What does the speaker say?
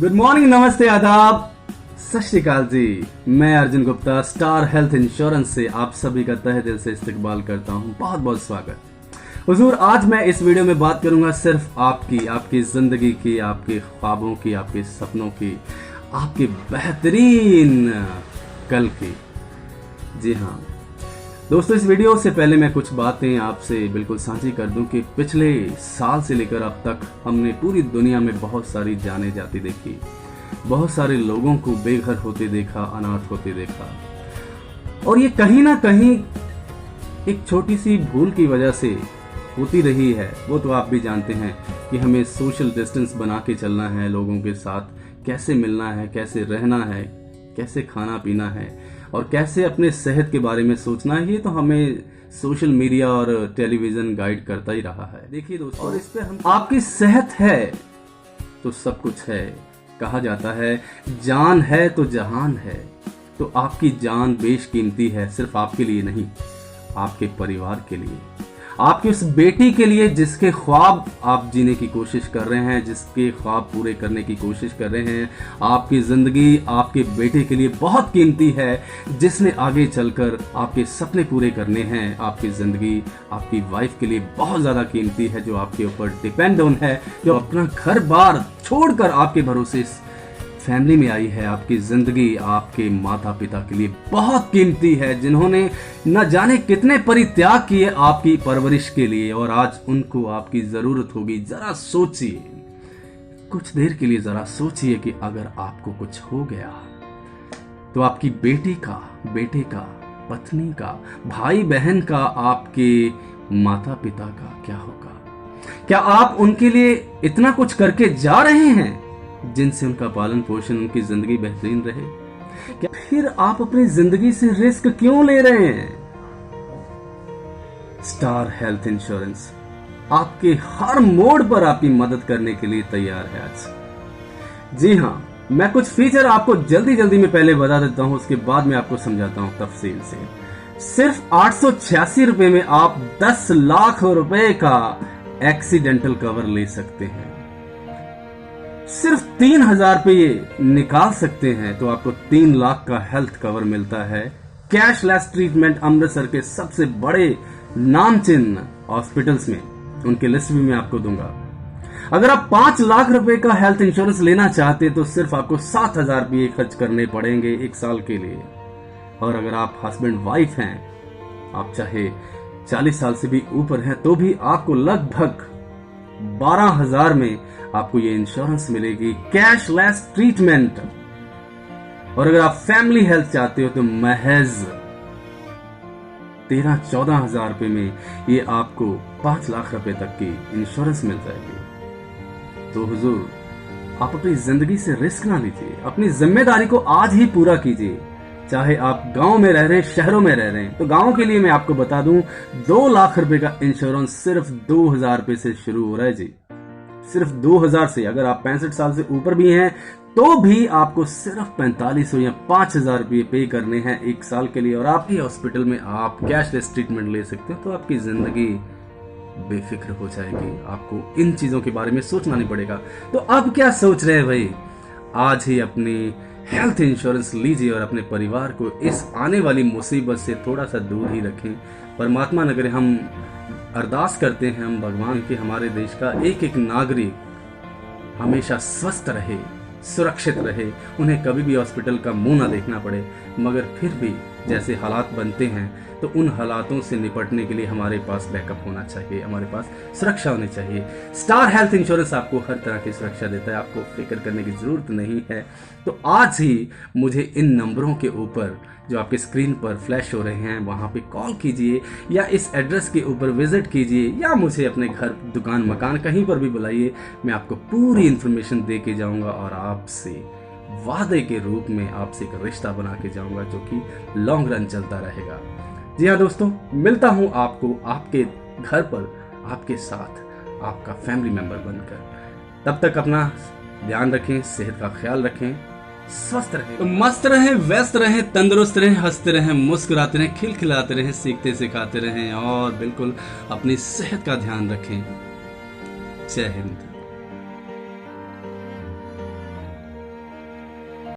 Good morning, नमस्ते, आदाब, सत श्री अकाल जी। मैं Arjun Gupta star health insurance से आप सभी का तहे दिल से इस्तकबाल करता हूं। बहुत बहुत स्वागत। हुजूर, आज मैं इस वीडियो में बात करूंगा सिर्फ आपकी जिंदगी की, आपके ख्वाबों की, आपके सपनों की, आपके बेहतरीन कल की। जी हाँ दोस्तों, इस वीडियो से पहले मैं कुछ बातें आपसे बिल्कुल साझी कर दूं कि पिछले साल से लेकर अब तक हमने पूरी दुनिया में बहुत सारी जाने जाती देखी, बहुत सारे लोगों को बेघर होते देखा, अनाथ होते देखा, और ये कहीं ना कहीं एक छोटी सी भूल की वजह से होती रही है। वो तो आप भी जानते हैं कि हमें सोशल डिस्टेंस बना के चलना है, लोगों के साथ कैसे मिलना है, कैसे रहना है, कैसे खाना पीना है और कैसे अपने सेहत के बारे में सोचना है। ये तो हमें सोशल मीडिया और टेलीविजन गाइड करता ही रहा है। देखिए दोस्तों, और इस पे हम आपकी सेहत है तो सब कुछ है। कहा जाता है जान है तो जहान है, तो आपकी जान बेशकीमती है, सिर्फ आपके लिए नहीं, आपके परिवार के लिए, आपकी उस बेटी के लिए जिसके ख्वाब आप जीने की कोशिश कर रहे हैं, जिसके ख्वाब पूरे करने की कोशिश कर रहे हैं। आपकी जिंदगी आपके बेटे के लिए बहुत कीमती है, जिसने आगे चलकर आपके सपने पूरे करने हैं। आपकी जिंदगी आपकी वाइफ के लिए बहुत ज्यादा कीमती है, जो आपके ऊपर डिपेंड ऑन है, जो अपना घर बार छोड़कर आपके भरोसे फैमिली में आई है। आपकी जिंदगी आपके माता पिता के लिए बहुत कीमती है, जिन्होंने न जाने कितने परित्याग किए आपकी परवरिश के लिए, और आज उनको आपकी जरूरत होगी। जरा सोचिए, कुछ देर के लिए जरा सोचिए कि अगर आपको कुछ हो गया तो आपकी बेटी का, बेटे का, पत्नी का, भाई बहन का, आपके माता पिता का क्या होगा? क्या आप उनके लिए इतना कुछ करके जा रहे हैं जिनसे उनका पालन पोषण, उनकी जिंदगी बेहतरीन रहे? क्या फिर आप अपनी जिंदगी से रिस्क क्यों ले रहे हैं? स्टार हेल्थ इंश्योरेंस आपके हर मोड़ पर आपकी मदद करने के लिए तैयार है आज। जी हाँ, मैं कुछ फीचर आपको जल्दी में पहले बता देता हूं, उसके बाद मैं आपको समझाता हूं तफसील से। सिर्फ 886 रुपए में आप 10 लाख रुपए का एक्सीडेंटल कवर ले सकते हैं। सिर्फ 3,000 रुपये निकाल सकते हैं तो आपको 3 लाख का हेल्थ कवर मिलता है। कैशलेस ट्रीटमेंट अमृतसर के सबसे बड़े नामचीन हॉस्पिटल्स में, उनकी लिस्ट भी मैं आपको दूंगा। अगर आप 5 लाख रुपए का हेल्थ इंश्योरेंस लेना चाहते तो सिर्फ आपको 7,000 रुपये खर्च करने पड़ेंगे 1 साल के लिए। और अगर आप हस्बैंड वाइफ हैं, आप चाहे 40 साल से भी ऊपर हैं, तो भी आपको लगभग 12,000 में आपको ये इंश्योरेंस मिलेगी, कैशलेस ट्रीटमेंट। और अगर आप फैमिली हेल्थ चाहते हो तो महज 13-14 हजार रुपए में ये आपको 5 लाख रुपए तक की इंश्योरेंस मिल जाएगी। तो हुजूर, आप अपनी जिंदगी से रिस्क ना लीजिए, अपनी जिम्मेदारी को आज ही पूरा कीजिए। चाहे आप गांव में रह रहे हैं, शहरों में रह रहे हैं, तो गांव के लिए मैं आपको बता दूं 2 लाख रुपए का इंश्योरेंस सिर्फ 2,000 रुपए से शुरू हो रहा है जी, सिर्फ 2,000 से। अगर आप 65 साल से ऊपर भी हैं तो भी आपको सिर्फ 4500 या 5,000 रुपये पे करने हैं 1 साल के लिए, और आपके हॉस्पिटल में आप कैशलेस ट्रीटमेंट ले सकते हो। तो आपकी जिंदगी बेफिक्र हो जाएगी, आपको इन चीजों के बारे में सोचना नहीं पड़ेगा। तो अब क्या सोच रहे हैं भाई? आज ही अपनी हेल्थ इंश्योरेंस लीजिए और अपने परिवार को इस आने वाली मुसीबत से थोड़ा सा दूर ही रखें। परमात्मा नगर हम अरदास करते हैं, हम भगवान के, हमारे देश का एक एक नागरिक हमेशा स्वस्थ रहे, सुरक्षित रहे, उन्हें कभी भी हॉस्पिटल का मुंह ना देखना पड़े। मगर फिर भी जैसे हालात बनते हैं तो उन हालातों से निपटने के लिए हमारे पास बैकअप होना चाहिए, हमारे पास सुरक्षा होनी चाहिए। स्टार हेल्थ इंश्योरेंस आपको हर तरह की सुरक्षा देता है, आपको फिक्र करने की जरूरत नहीं है। तो आज ही मुझे इन नंबरों के ऊपर जो आपके स्क्रीन पर फ्लैश हो रहे हैं वहां पे कॉल कीजिए, या इस एड्रेस के ऊपर विजिट कीजिए, या मुझे अपने घर, दुकान, मकान कहीं पर भी बुलाइए। मैं आपको पूरी इंफॉर्मेशन दे के जाऊंगा और आपसे वादे के रूप में आपसे एक रिश्ता बना के जाऊंगा जो कि लॉन्ग रन चलता रहेगा। जी हाँ दोस्तों, मिलता हूं आपको आपके घर पर, आपके साथ, आपका फैमिली मेंबर बनकर। तब तक अपना ध्यान रखें, सेहत का ख्याल रखें, स्वस्थ रहें, तो मस्त रहें, व्यस्त रहें, तंदुरुस्त रहें, हंसते रहें, मुस्कुराते रहें, खिलखिलाते रहें, सीखते सिखाते रहें, और बिल्कुल अपनी सेहत का ध्यान रखें। जय हिंद।